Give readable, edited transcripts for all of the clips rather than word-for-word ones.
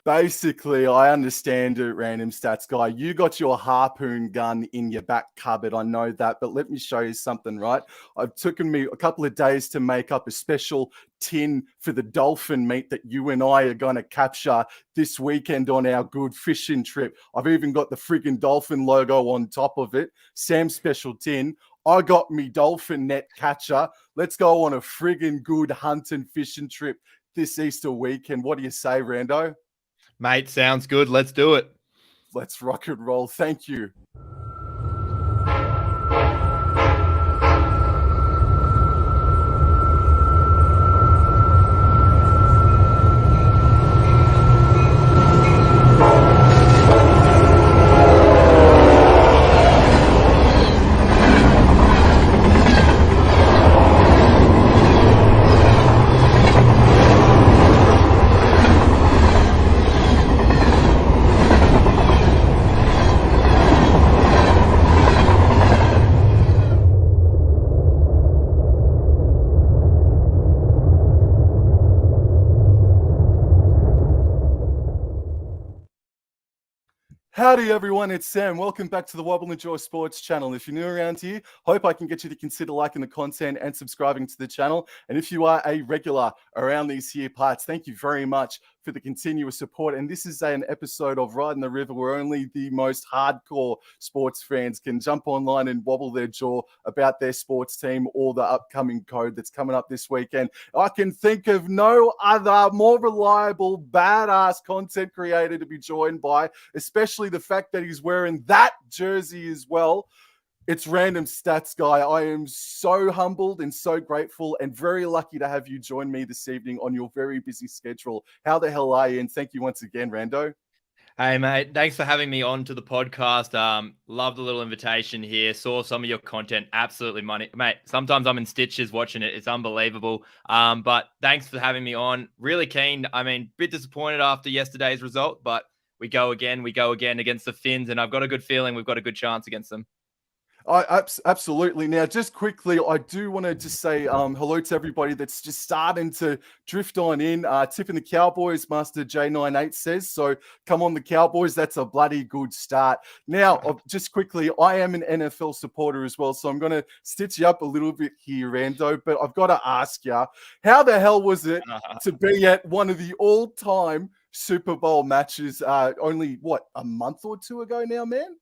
Basically, I understand it, Random Stats Guy. You got your harpoon gun in your back cupboard. I know that, but let me show you something, right? I've taken me a couple of days to make up a special tin for the dolphin meat that you and I are going to capture this weekend on our good fishing trip. I've even got the friggin' dolphin logo on top of it. Sam's special tin. I got me dolphin net catcher. Let's go on a friggin' good hunting fishing trip this Easter weekend. What do you say, Rando? Mate, sounds good. Let's do it. Let's rock and roll. Thank you. Howdy everyone, it's Sam. Welcome back to the Wobble Enjoy Sports channel. If you're new around here, hope I can get you to consider liking the content and subscribing to the channel. And if you are a regular around these here parts, thank you very much for the continuous support. And this is an episode of Riding the River where only the most hardcore sports fans can jump online and wobble their jaw about their sports team or the upcoming code that's coming up this weekend. I can think of no other more reliable, badass content creator to be joined by, especially the fact that he's wearing that jersey as well. It's Random Stats Guy. I am so humbled and so grateful and very lucky to have you join me this evening on your very busy schedule. How the hell are you? And thank you once again, Rando. Hey, mate. Thanks for having me on to the podcast. Love the little invitation here. Saw some of your content. Absolutely money. Mate, sometimes I'm in stitches watching it. It's unbelievable. But thanks for having me on. Really keen. I mean, bit disappointed after yesterday's result, but we go again against the Finns, and I've got a good feeling we've got a good chance against them. Absolutely. Now, just quickly, I do want to just say hello to everybody that's just starting to drift on in. Tipping the Cowboys, Master J98 says. So come on, the Cowboys. That's a bloody good start. Now, just quickly, I am an NFL supporter as well. So I'm going to stitch you up a little bit here, Rando. But I've got to ask you, how the hell was it to be at one of the all-time Super Bowl matches only, a month or two ago now, man?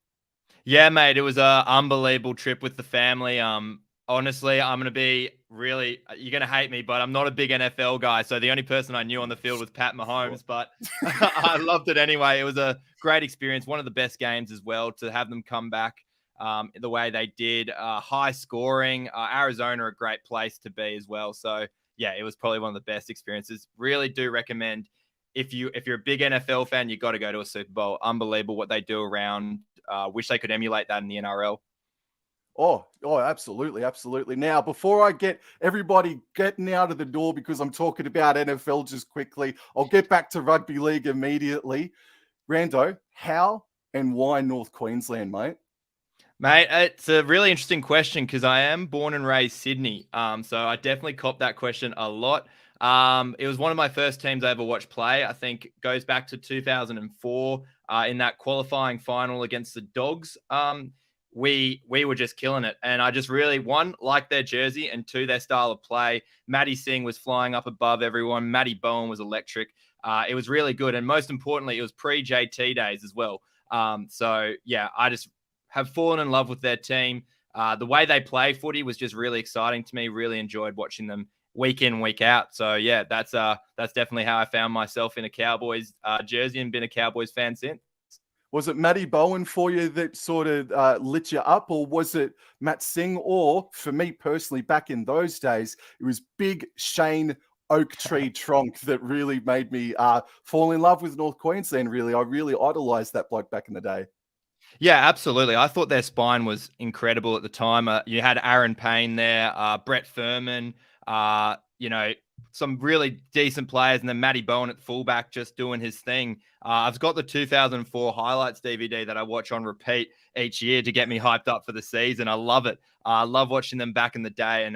Yeah, mate, it was an unbelievable trip with the family. Honestly, I'm going to be really, you're going to hate me, but I'm not a big NFL guy. So the only person I knew on the field was Pat Mahomes, but I loved it anyway. It was a great experience. One of the best games as well to have them come back the way they did. High scoring. Arizona, a great place to be as well. So yeah, it was probably one of the best experiences. Really do recommend if you're a big NFL fan, you got to go to a Super Bowl. Unbelievable what they do around. Wish they could emulate that in the NRL. Oh, absolutely, absolutely. Now, before I get everybody getting out of the door because I'm talking about NFL just quickly, I'll get back to rugby league immediately. Rando, how and why North Queensland, mate? Mate, it's a really interesting question because I am born and raised Sydney. So I definitely copped that question a lot. It was one of my first teams I ever watched play. I think it goes back to 2004 in that qualifying final against the Dogs. We were just killing it. And I just really, one, liked their jersey, and two, their style of play. Matty Singh was flying up above everyone. Matty Bowen was electric. It was really good. And most importantly, it was pre-JT days as well. So, yeah, I just have fallen in love with their team. The way they play footy was just really exciting to me. Really enjoyed watching them week in, week out. So, yeah, that's definitely how I found myself in a Cowboys jersey and been a Cowboys fan since. Was it Matty Bowen for you that sort of lit you up, or was it Matt Singh? Or for me personally, back in those days, it was big Shane Oak Tree Tronk that really made me fall in love with North Queensland, really. I really idolized that bloke back in the day. Yeah, absolutely. I thought their spine was incredible at the time. You had Aaron Payne there, Brett Furman, some really decent players, and then Matty Bowen at fullback just doing his thing. I've got the 2004 highlights DVD that I watch on repeat each year to get me hyped up for the season. I love it. I love watching them back in the day, and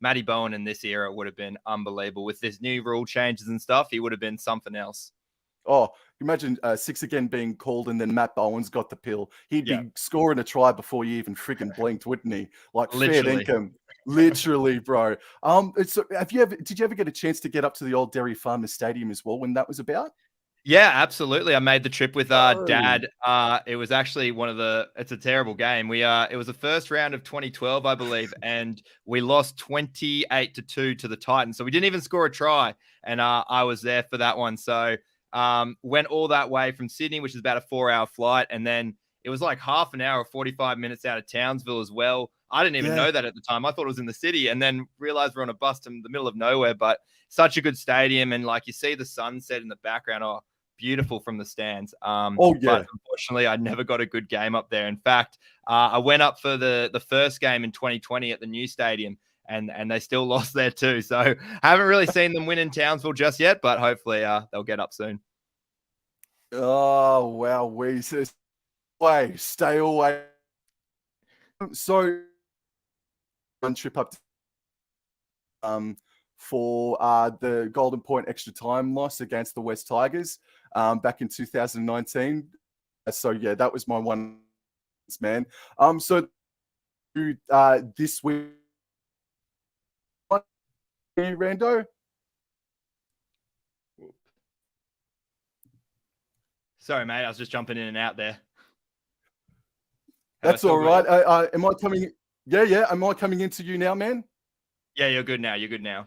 Matty Bowen in this era would have been unbelievable. With this new rule changes and stuff, he would have been something else. Oh, imagine 6 again being called and then Matt Bowen's got the pill. He'd Yeah, be scoring a try before you even freaking blinked, wouldn't he? Like fair literally. dinkum. Literally, bro. Did you ever get a chance to get up to the old Dairy Farmers Stadium as well when that was about? Yeah, absolutely. I made the trip with Oh, dad. It was actually it's a terrible game. It was the first round of 2012, I believe, and we lost 28-2 to the Titans. So we didn't even score a try. And I was there for that one. So went all that way from Sydney, which is about a 4-hour flight. And then it was like half an hour, 45 minutes out of Townsville as well. I didn't even yeah. know that at the time. I thought it was in the city and then realized we're on a bus to the middle of nowhere. But such a good stadium. And like you see the sunset in the background. Oh, beautiful from the stands. Oh, But yeah. unfortunately, I never got a good game up there. In fact, I went up for the first game in 2020 at the new stadium, and they still lost there too. So I haven't really seen them win in Townsville just yet, but hopefully they'll get up soon. Oh, wow. Stay away. So, one trip up for the Golden Point extra time loss against the West Tigers back in 2019. So, yeah, that was my one, man. So, this week, Rando? Sorry, mate. I was just jumping in and out there. Have I That's still all got you? right. Am I coming? Yeah, yeah. Am I coming into you now, man? Yeah, you're good now. You're good now.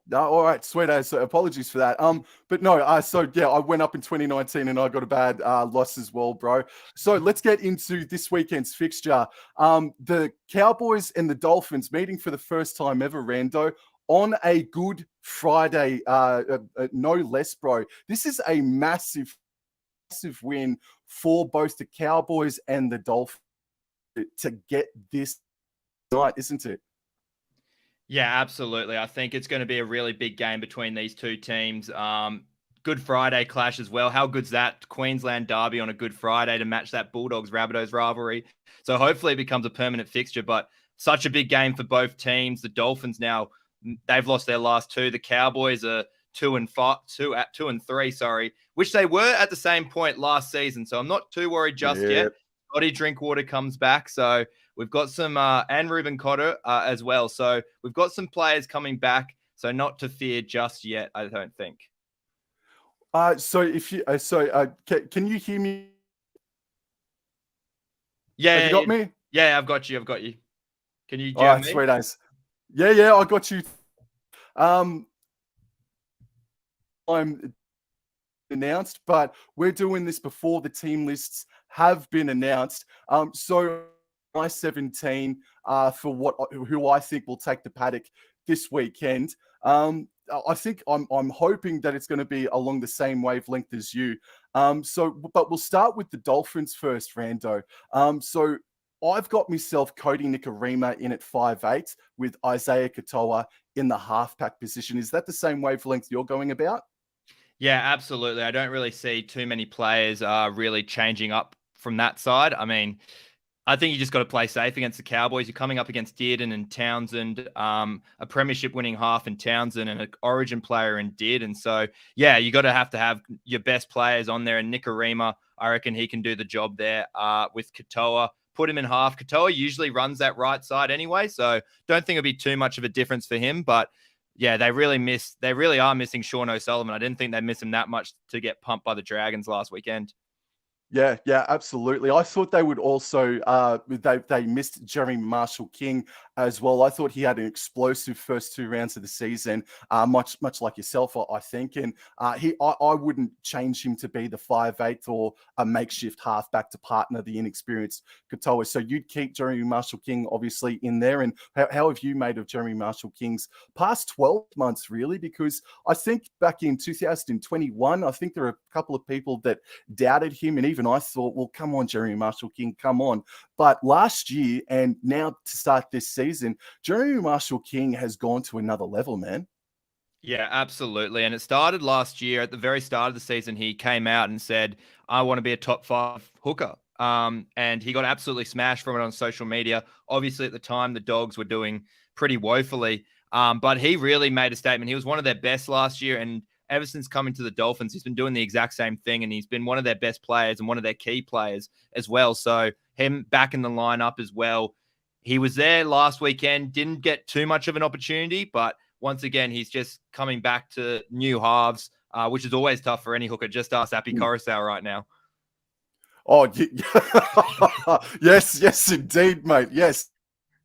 No, all right, sweet. So apologies for that. But no, so yeah, I went up in 2019 and I got a bad loss as well, bro. So let's get into this weekend's fixture. The Cowboys and the Dolphins meeting for the first time ever, Rando, on a Good Friday, no less, bro. This is a massive win for both the Cowboys and the Dolphins to get this night, isn't it? Yeah, absolutely. I think it's going to be a really big game between these two teams. Good Friday clash as well. How good's that? Queensland derby on a Good Friday to match that Bulldogs Rabbitohs rivalry. So hopefully it becomes a permanent fixture, but such a big game for both teams. The Dolphins now, they've lost their last two. The Cowboys are 2-3, sorry, which they were at the same point last season. So I'm not too worried just Yeah. yet. Scotty Drinkwater comes back. So we've got some, and Ruben Cotter as well. So we've got some players coming back. So not to fear just yet, I don't think. So if you, can you hear me? Have you Yeah, got me? yeah, I've got you. I've got you. Do you All have right, me? sweet as. Yeah, yeah, I got you. I'm announced, but we're doing this before the team lists have been announced. So my 17 for who I think will take the paddock this weekend. I think I'm hoping that it's going to be along the same wavelength as you. But we'll start with the Dolphins first, Rando. So I've got myself Cody Nikarima in at 5'8" with Isaiah Katoa in the halfback position. Is that the same wavelength you're going about? Yeah, absolutely. I don't really see too many players really changing up from that side. I mean, I think you just got to play safe against the Cowboys. You're coming up against Dearden and Townsend, a premiership winning half in Townsend and an origin player in Dearden. So, yeah, you got to have your best players on there. And Nikarima, I reckon he can do the job there with Katoa. Put him in half. Katoa usually runs that right side anyway. So, don't think it'll be too much of a difference for him. But, yeah, they really are missing Sean O'Sullivan. I didn't think they'd miss him that much to get pumped by the Dragons last weekend. Yeah, yeah, absolutely. I thought they would also they missed Jeremy Marshall King as well. I thought he had an explosive first two rounds of the season, much like yourself, I think. And I wouldn't change him to be the 5'8" or a makeshift halfback to partner the inexperienced Katoa. So you'd keep Jeremy Marshall King obviously in there. And how have you made of Jeremy Marshall King's past 12 months really? Because I think back in 2021, I think there are a couple of people that doubted him, and even I thought, well, come on, Jeremy Marshall King, come on. But last year and now to start this season, Jeremy Marshall King has gone to another level, man. Yeah, absolutely. And it started last year at the very start of the season. He came out and said, I want to be a top 5 hooker. And he got absolutely smashed from it on social media. Obviously, at the time, the Dogs were doing pretty woefully. But he really made a statement. He was one of their best last year. And ever since coming to the Dolphins, he's been doing the exact same thing, and he's been one of their best players and one of their key players as well. So him back in the lineup as well. He was there last weekend, didn't get too much of an opportunity, but once again, he's just coming back to new halves, which is always tough for any hooker. Just ask Appy Coruscant right now. Oh, yes, indeed, mate. Yes.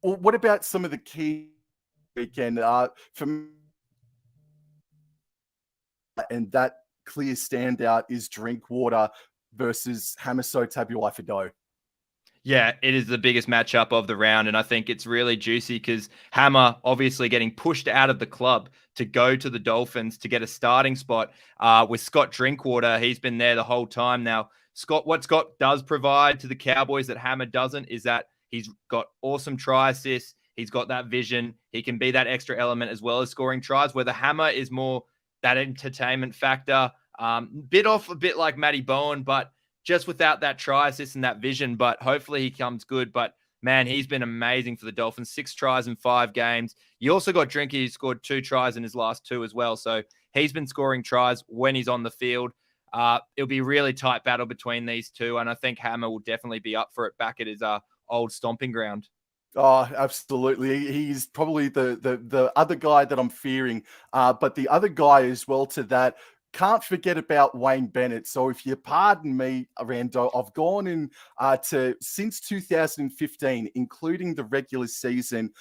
Well, what about some of the key weekend for me? And that clear standout is Drinkwater versus Hamiso Tabuai-Fidow. Yeah, it is the biggest matchup of the round, and I think it's really juicy because Hammer obviously getting pushed out of the club to go to the Dolphins to get a starting spot with Scott Drinkwater. He's been there the whole time now. What Scott does provide to the Cowboys that Hammer doesn't is that he's got awesome try assists. He's got that vision. He can be that extra element as well as scoring tries, where the Hammer is more that entertainment factor. A bit like Matty Bowen, but just without that try assist and that vision. But hopefully he comes good. But man, he's been amazing for the Dolphins. 6 tries in 5 games. You also got Drinky, who scored 2 tries in his last 2 as well. So he's been scoring tries when he's on the field. It'll be a really tight battle between these two. And I think Hammer will definitely be up for it back at his old stomping ground. Oh, absolutely. He's probably the other guy that I'm fearing. But the other guy as well to that, can't forget about Wayne Bennett. So if you pardon me, Rando, I've gone in since 2015, including the regular season.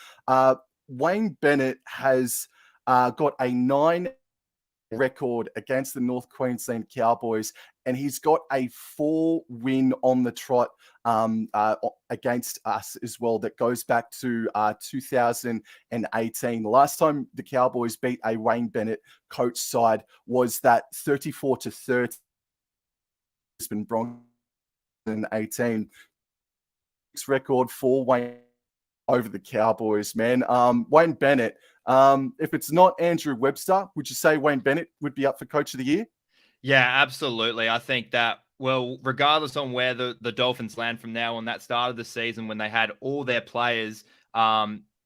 Wayne Bennett has got a 9 record against the North Queensland Cowboys, and he's got a 4 win on the trot against us as well. That goes back to 2018. The last time the Cowboys beat a Wayne Bennett coach side was that 34-30 Brisbane Broncos in 18. Record for Wayne over the Cowboys, man. Wayne Bennett. If it's not Andrew Webster, would you say Wayne Bennett would be up for Coach of the Year? Yeah, absolutely. I think that, well, regardless on where the Dolphins land from now on, that start of the season when they had all their players,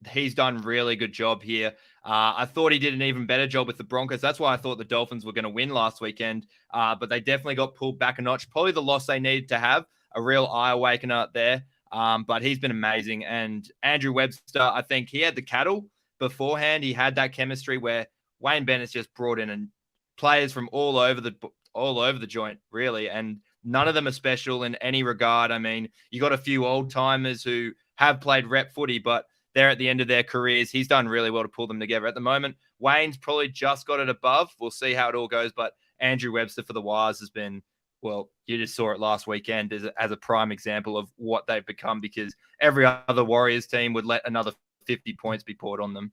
he's done a really good job here. I thought he did an even better job with the Broncos. That's why I thought the Dolphins were going to win last weekend, but they definitely got pulled back a notch. Probably the loss they needed to have, a real eye-awakener there. But he's been amazing. And Andrew Webster, I think he had the cattle beforehand. He had that chemistry where Wayne Bennett's just brought in and players from all over the joint, really. And none of them are special in any regard. I mean, you got a few old timers who have played rep footy, but they're at the end of their careers. He's done really well to pull them together. At the moment, Wayne's probably just got it above. We'll see how it all goes. But Andrew Webster for the Wires has been, well, you just saw it last weekend as a prime example of what they've become, because every other Warriors team would let another 50 points be poured on them.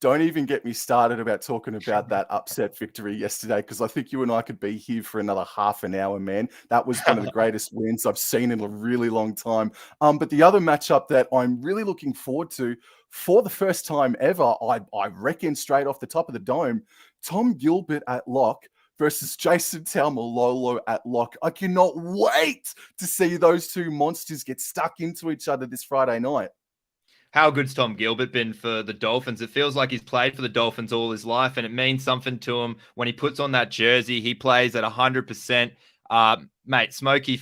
Don't even get me started about talking about that upset victory yesterday, because I think you and I could be here for another half an hour, man. That was one of the greatest wins I've seen in a really long time. But the other matchup that I'm really looking forward to for the first time ever, I reckon straight off the top of the dome, Tom Gilbert at lock versus Jason Taumalolo at lock. I cannot wait to see those two monsters get stuck into each other this Friday night. How good's Tom Gilbert been for the Dolphins? It feels like he's played for the Dolphins all his life, and it means something to him when he puts on that jersey. He plays at 100%. Mate, Smokey,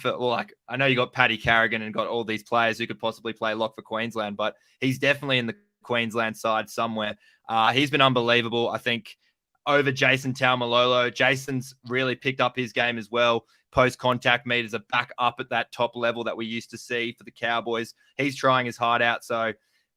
I know you got Paddy Carrigan and got all these players who could possibly play lock for Queensland, but he's definitely in the Queensland side somewhere. He's been unbelievable. I think over Jason Taumalolo. Jason's really picked up his game as well. Post-contact meters are back up at that top level that we used to see for the Cowboys. He's trying his heart out, so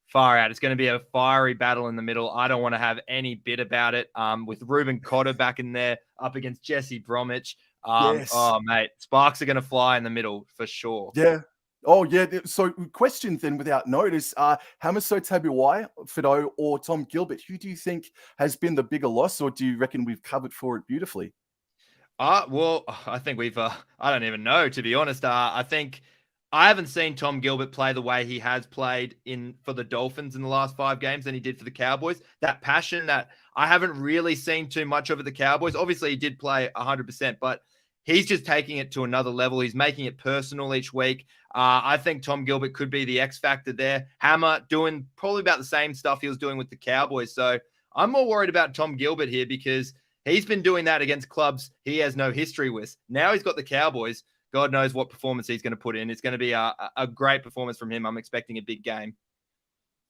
far out. It's going to be a fiery battle in the middle. I don't want to have any bit about it. With Ruben Cotter back in there up against Jesse Bromwich. Yes. Oh, mate, sparks are going to fly in the middle for sure. Yeah. Oh, yeah. So question then without notice, Hamiso Tabuai-Fidow or Tom Gilbert, who do you think has been the bigger loss, or do you reckon we've covered for it beautifully? Well, I think we've, I don't even know, to be honest. I think I haven't seen Tom Gilbert play the way he has played for the Dolphins in the last 5 games than he did for the Cowboys. That passion that I haven't really seen too much over the Cowboys. Obviously, he did play 100%, but he's just taking it to another level. He's making it personal each week. I think Tom Gilbert could be the X factor there. Hammer doing probably about the same stuff he was doing with the Cowboys. So I'm more worried about Tom Gilbert here because He's been doing that against clubs he has no history with. Now he's got the Cowboys. God knows what performance he's going to put in. It's going to be a great performance from him. I'm expecting a big game.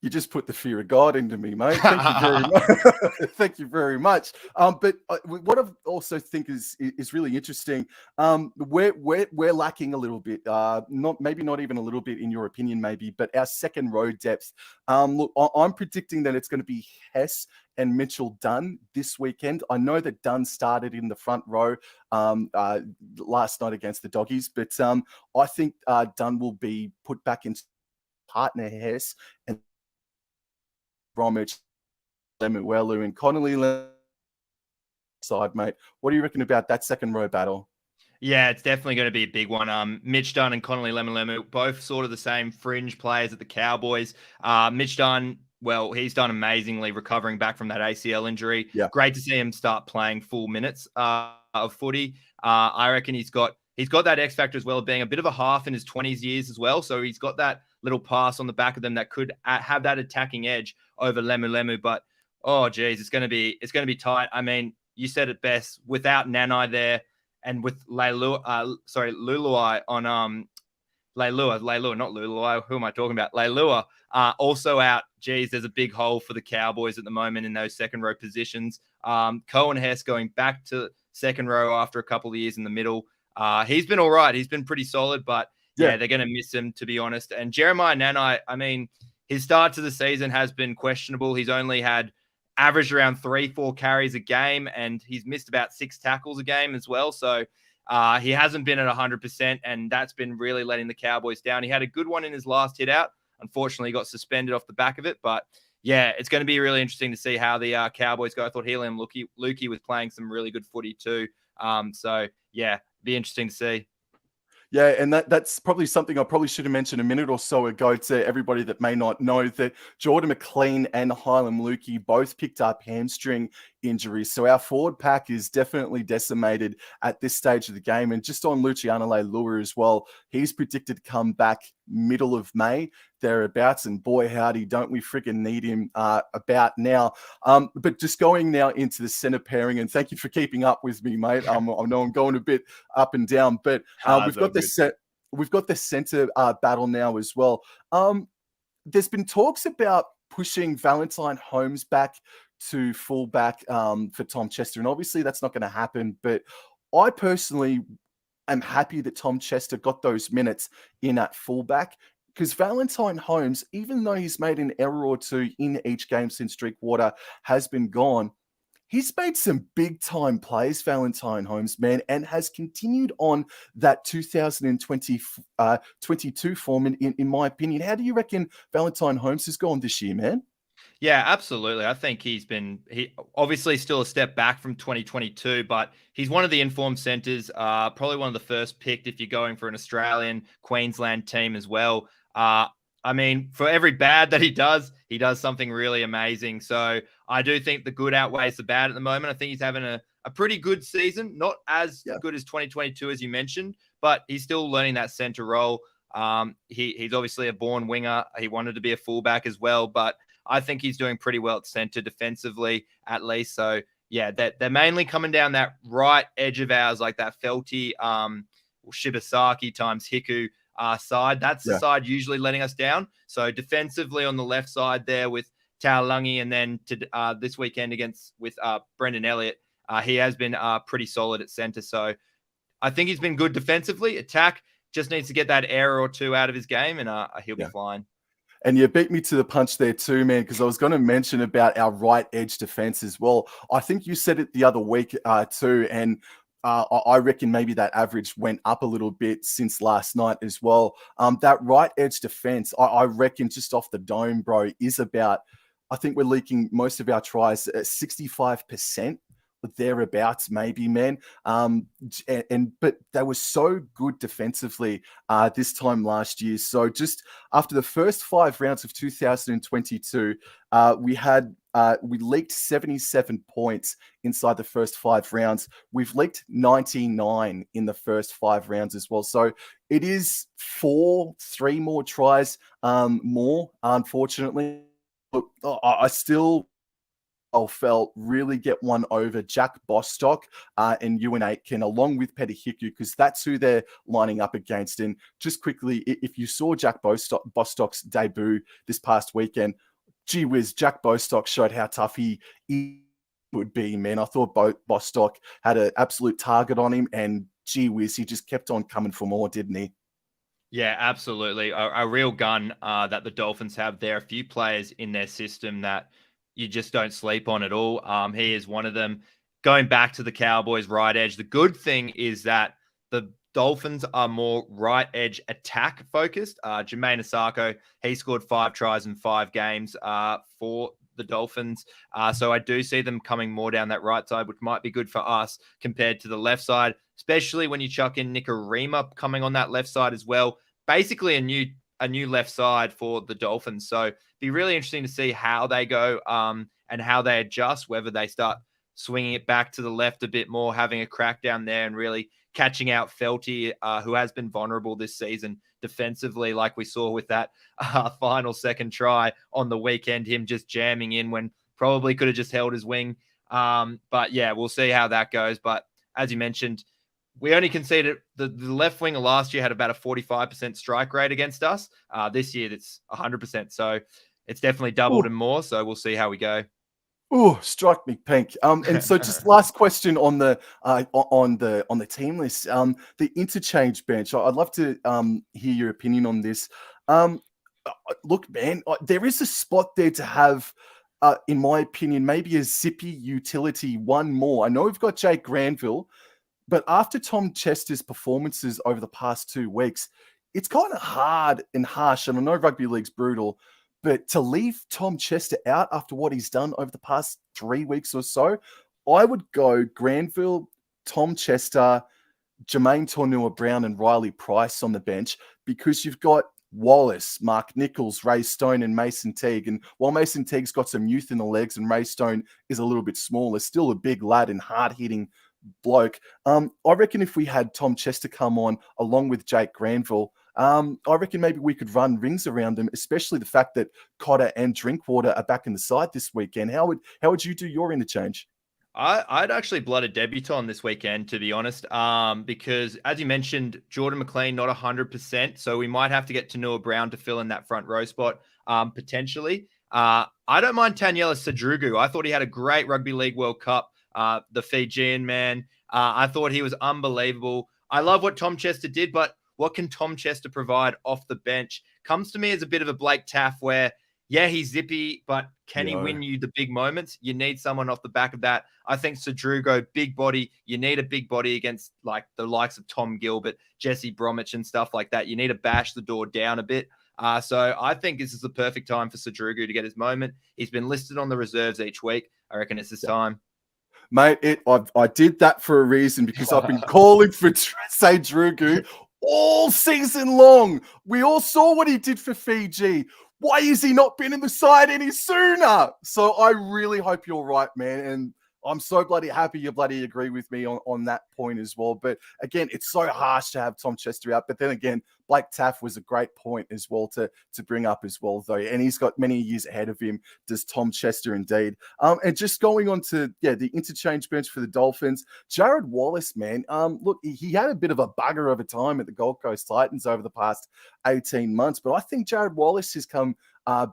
You just put the fear of God into me, mate. Thank you very much. Thank you very much. But what I also think is really interesting. We're lacking a little bit. Not even a little bit in your opinion, maybe, but our second row depth. Look, I'm predicting that it's going to be Hess and Mitchell Dunn this weekend. I know that Dunn started in the front row last night against the Doggies, but I think Dunn will be put back into partner Hess and Bromwich, Lemuelu, and Connolly side, mate. What do you reckon about that second row battle? Yeah, it's definitely going to be a big one. Mitch Dunn and Connolly Lemuelu, both sort of the same fringe players at the Cowboys. Mitch Dunn, well, he's done amazingly recovering back from that ACL injury. Yeah. Great to see him start playing full minutes of footy. I reckon he's got that X factor as well, being a bit of a half in his 20s years as well. So he's got that little pass on the back of them that could have that attacking edge over Lemuelu. But oh geez, it's going to be tight. I mean, you said it best. Without Nanai there, and with Luluai on Leilua, not Luluai. Who am I talking about? Leilua also out. Geez, there's a big hole for the Cowboys at the moment in those second row positions. Cohen Hess going back to second row after a couple of years in the middle. He's been all right. He's been pretty solid, but yeah, they're going to miss him, to be honest. And Jeremiah Nanai, I mean, his start to the season has been questionable. He's only averaged around 3-4 carries a game, and he's missed about 6 tackles a game as well. So he hasn't been at 100%, and that's been really letting the Cowboys down. He had a good one in his last hit out. Unfortunately, he got suspended off the back of it. But yeah, it's going to be really interesting to see how the Cowboys go. I thought Helium Lukey was playing some really good footy too. So yeah, be interesting to see. Yeah, and that's probably something I probably should have mentioned a minute or so ago to everybody that may not know, that Jordan McLean and Hylam Lukey both picked up hamstring injuries. So our forward pack is definitely decimated at this stage of the game. And just on Luciano Leilua as well, he's predicted to come back middle of May, thereabouts. And boy, howdy, don't we freaking need him about now. But just going now into the center pairing, and thank you for keeping up with me, mate. I know I'm going a bit up and down, but we've got the center battle now as well. There's been talks about pushing Valentine Holmes back to fullback for Tom Chester, and obviously that's not going to happen. But I personally am happy that Tom Chester got those minutes in at fullback, because Valentine Holmes, even though he's made an error or two in each game since Drinkwater has been gone, he's made some big time plays, Valentine Holmes, man, and has continued on that 2022 form, in my opinion. How do you reckon Valentine Holmes has gone this year, man? Yeah, absolutely. I think he obviously still a step back from 2022, but he's one of the informed centers, probably one of the first picked if you're going for an Australian Queensland team as well. I mean, for every bad that he does something really amazing. So I do think the good outweighs the bad at the moment. I think he's having a pretty good season, not as good as 2022, as you mentioned, but he's still learning that center role. He's obviously a born winger. He wanted to be a fullback as well, but I think he's doing pretty well at center defensively, at least. So yeah, they're mainly coming down that right edge of ours, like that Felty, Shibasaki times Hiku side. That's the side usually letting us down. So defensively on the left side there with Taulungi, and then to this weekend with Brendan Elliott, he has been pretty solid at center. So I think he's been good defensively. Attack just needs to get that error or two out of his game, and he'll be fine. And you beat me to the punch there too, man, because I was going to mention about our right edge defense as well. I think you said it the other week too, and I reckon maybe that average went up a little bit since last night as well. That right edge defense, I reckon just off the dome, bro, is about, I think we're leaking most of our tries at 65%. Thereabouts, maybe, man. But they were so good defensively this time last year. So just after the first 5 rounds of 2022, we leaked 77 points inside the first 5 rounds. We've leaked 99 in the first 5 rounds as well. So it is 3 more tries more, unfortunately. Look, I still felt really get one over Jack Bostock and Ewan Aitken, along with Petty Hiku, because that's who they're lining up against. And just quickly, if you saw Jack Bostock's debut this past weekend, gee whiz, Jack Bostock showed how tough he would be, man. I thought Bostock had an absolute target on him, and gee whiz, he just kept on coming for more, didn't he? Yeah, absolutely. A real gun that the Dolphins have. There are a few players in their system that you just don't sleep on at all. He is one of them. Going back to the Cowboys right edge, the good thing is that the Dolphins are more right edge attack focused. Jermaine Asako, he scored 5 tries in 5 games for the Dolphins. So I do see them coming more down that right side, which might be good for us compared to the left side, especially when you chuck in Nicarima coming on that left side as well. Basically a new left side for the Dolphins. So be really interesting to see how they go and how they adjust, whether they start swinging it back to the left a bit more, having a crack down there and really catching out Felty, who has been vulnerable this season defensively, like we saw with that final second try on the weekend, him just jamming in when probably could have just held his wing. But yeah, we'll see how that goes. But as you mentioned, we only conceded the left winger last year had about a 45% strike rate against us. This year, it's 100%. So it's definitely doubled and more. So we'll see how we go. Oh, strike me pink. And so just last question on the team list. The interchange bench. I'd love to hear your opinion on this. Look, man, there is a spot there to have, in my opinion, maybe a zippy utility one more. I know we've got Jake Granville, but after Tom Chester's performances over the past 2 weeks, it's kind of hard and harsh. And I know rugby league's brutal, but to leave Tom Chester out after what he's done over the past 3 weeks or so, I would go Granville, Tom Chester, Jermaine Tornua-Brown, and Riley Price on the bench, because you've got Wallace, Mark Nichols, Ray Stone, and Mason Teague. And while Mason Teague's got some youth in the legs and Ray Stone is a little bit smaller, still a big lad and hard-hitting bloke. I reckon if we had Tom Chester come on along with Jake Granville, I reckon maybe we could run rings around them, especially the fact that Cotter and Drinkwater are back in the side this weekend. How would you do your interchange? I'd actually blood a debutant this weekend, to be honest, because as you mentioned, Jordan McLean not 100%, so we might have to get Tanua Brown to fill in that front row spot potentially. I don't mind Taniela Sadrugu. I thought he had a great Rugby League World Cup, the Fijian man. I thought he was unbelievable. I love what Tom Chester did, but what can Tom Chester provide off the bench? Comes to me as a bit of a Blake Taff where, yeah, he's zippy, but can he win you the big moments? You need someone off the back of that. I think Sadrugo, big body. You need a big body against like the likes of Tom Gilbert, Jesse Bromwich and stuff like that. You need to bash the door down a bit. So I think this is the perfect time for Sadrugo to get his moment. He's been listed on the reserves each week. I reckon it's his time. Mate, I did that for a reason, because I've been calling for Sadrugo all season long. We all saw what he did for Fiji. Why has he not been in the side any sooner? So I really hope you're right, man. And I'm so bloody happy you bloody agree with me on that point as well. But again, it's so harsh to have Tom Chester out. But then again, Blake Taff was a great point as well to bring up as well, though. And he's got many years ahead of him, does Tom Chester indeed. And just going on to, the interchange bench for the Dolphins, Jared Wallace, man. Look, he had a bit of a bugger of a time at the Gold Coast Titans over the past 18 months. But I think Jared Wallace has come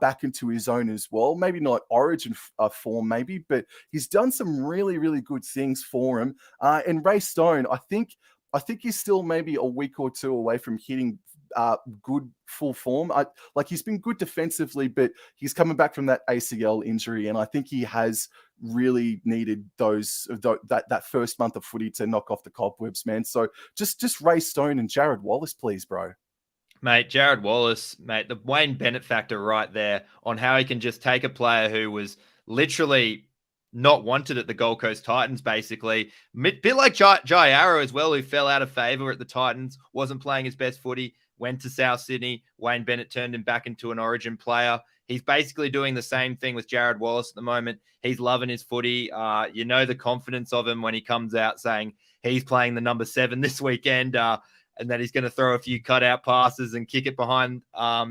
back into his own as well. Maybe not origin form, maybe, but he's done some really, really good things for him. And Ray Stone, I think he's still maybe a week or two away from hitting good full form. He's been good defensively, but he's coming back from that ACL injury, and I think he has really needed that first month of footy to knock off the cobwebs, man. So just Ray Stone and Jared Wallace, please, bro. Mate, Jared Wallace, mate, the Wayne Bennett factor right there on how he can just take a player who was literally not wanted at the Gold Coast Titans, basically. Bit like Jai Arrow as well, who fell out of favor at the Titans, wasn't playing his best footy, went to South Sydney. Wayne Bennett turned him back into an origin player. He's basically doing the same thing with Jared Wallace at the moment. He's loving his footy. You know the confidence of him when he comes out saying he's playing the number 7 this weekend, and that he's going to throw a few cutout passes and kick it behind.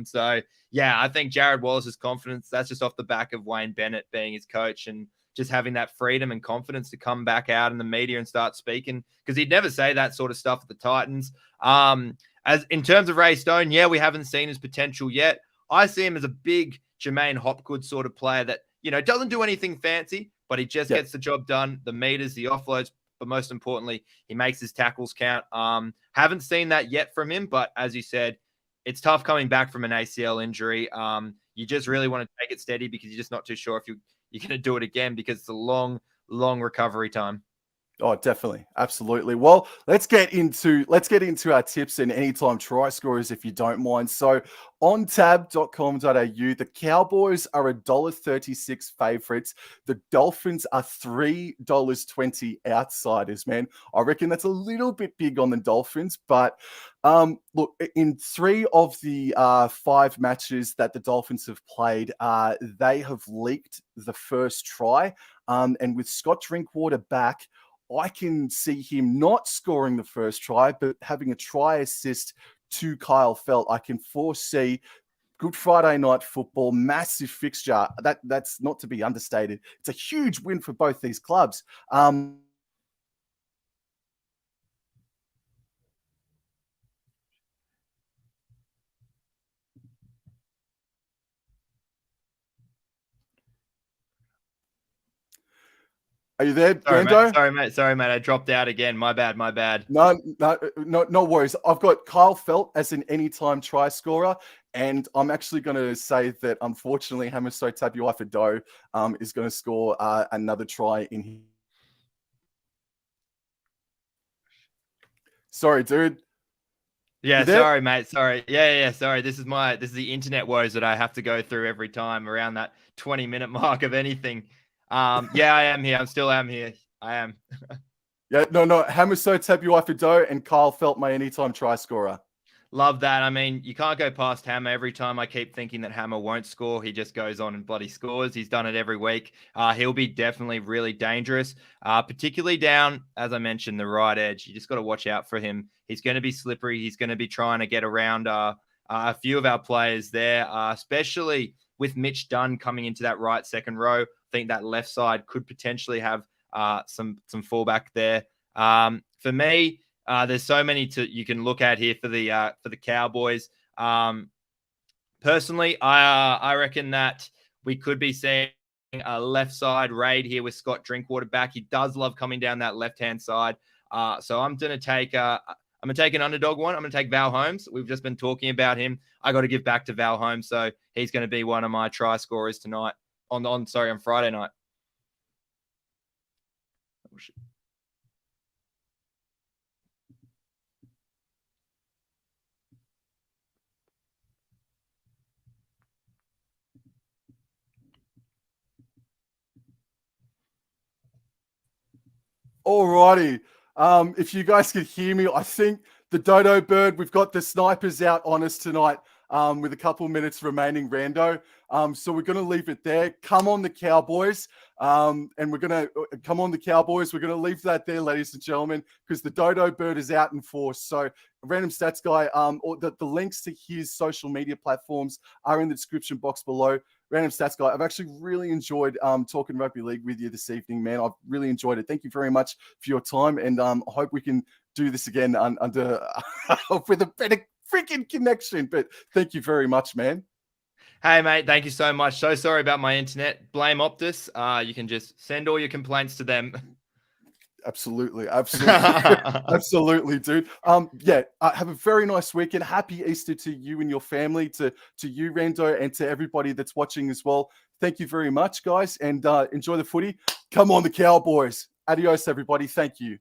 So, yeah, I think Jared Wallace's confidence, that's just off the back of Wayne Bennett being his coach and just having that freedom and confidence to come back out in the media and start speaking, because he'd never say that sort of stuff at the Titans. As in terms of Ray Stone, yeah, we haven't seen his potential yet. I see him as a big Jermaine Hopgood sort of player that, doesn't do anything fancy, but he just gets the job done. The meters, the offloads, but most importantly, he makes his tackles count. Haven't seen that yet from him, but as you said, it's tough coming back from an ACL injury. You just really want to take it steady because you're just not too sure if you're going to do it again, because it's a long, long recovery time. Oh, definitely. Absolutely. Well, let's get into our tips and anytime try scorers, if you don't mind. So on tab.com.au, the Cowboys are $1.36 favorites. The Dolphins are $3.20 outsiders, man. I reckon that's a little bit big on the Dolphins, but look, in 3 of the 5 matches that the Dolphins have played, they have leaked the first try. And with Scott Drinkwater back, I can see him not scoring the first try, but having a try assist to Kyle Felt. I can foresee Good Friday night football, massive fixture. That's not to be understated. It's a huge win for both these clubs. Are you there, Rando? Sorry, mate. I dropped out again. My bad. No worries. I've got Kyle Felt as an anytime try scorer, and I'm actually going to say that unfortunately, Hamiso Tabuai-Fidow is going to score another try in here. Sorry, dude. Yeah, sorry, mate. Sorry. Yeah. Sorry. This is the internet woes that I have to go through every time around that 20-minute mark of anything. Yeah, I am here. I still am here. I am. Yeah, no. Hamiso Tabuai-Fidow and Kyle Felt, my anytime try scorer. Love that. I mean, you can't go past Hammer. Every time I keep thinking that Hammer won't score, he just goes on and bloody scores. He's done it every week. He'll be definitely really dangerous, particularly down, as I mentioned, the right edge. You just got to watch out for him. He's going to be slippery. He's going to be trying to get around a few of our players there, especially with Mitch Dunn coming into that right second row. I think that left side could potentially have some fallback there. For me, there's so many you can look at here for the Cowboys. Personally, I reckon that we could be seeing a left side raid here with Scott Drinkwater back. He does love coming down that left-hand side. So I'm going to take an underdog one. I'm going to take Val Holmes. We've just been talking about him. I got to give back to Val Holmes. So he's going to be one of my try scorers tonight on Friday night. Oh, shit. Alrighty. If you guys can hear me, I think the Dodo Bird, we've got the snipers out on us tonight with a couple minutes remaining, Rando. So we're going to leave it there. Come on the Cowboys. And we're going to come on the Cowboys. We're going to leave that there, ladies and gentlemen, because the Dodo Bird is out in force. So Random Stats Guy, or the links to his social media platforms are in the description box below. Random Stats Guy, I've actually really enjoyed talking rugby league with you this evening, man. I've really enjoyed it. Thank you very much for your time, and I hope we can do this again under with a better freaking connection. But thank you very much, man. Hey, mate, thank you so much. So sorry about my internet. Blame Optus. You can just send all your complaints to them. Absolutely, dude. Have a very nice weekend. Happy Easter to you and your family, to you, Rando, and to everybody that's watching as well. Thank you very much, guys, and enjoy the footy. Come on, the Cowboys. Adios, everybody. Thank you.